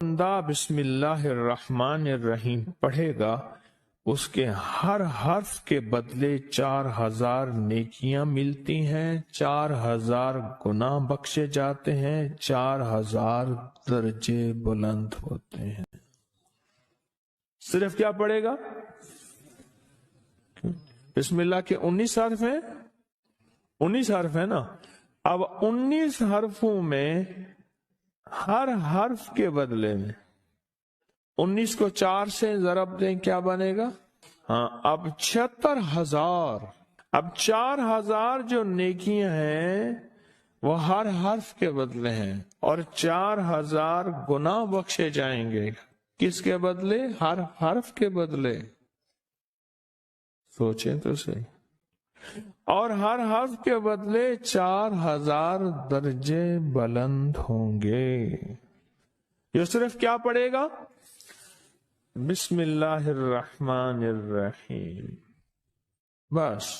بندہ بسم اللہ الرحمن الرحیم پڑھے گا اس کے ہر حرف کے بدلے 4000 نیکیاں ملتی ہیں، 4000 گناہ بخشے جاتے ہیں، 4000 درجے بلند ہوتے ہیں۔ صرف کیا پڑھے گا؟ بسم اللہ کے 19 حرف ہیں، 19 حرف ہیں نا۔ اب 19 حرفوں میں ہر حرف کے بدلے میں 19 کو 4 سے ضرب دیں، کیا بنے گا؟ ہاں، اب 76,000، اب 4000 جو نیکیاں ہیں وہ ہر حرف کے بدلے ہیں، اور 4000 گناہ بخشے جائیں گے۔ کس کے بدلے؟ ہر حرف کے بدلے۔ سوچیں تو صحیح۔ اور ہر حرف کے بدلے 4000 درجے بلند ہوں گے۔ یہ صرف کیا پڑھے گا؟ بسم اللہ الرحمن الرحیم، بس۔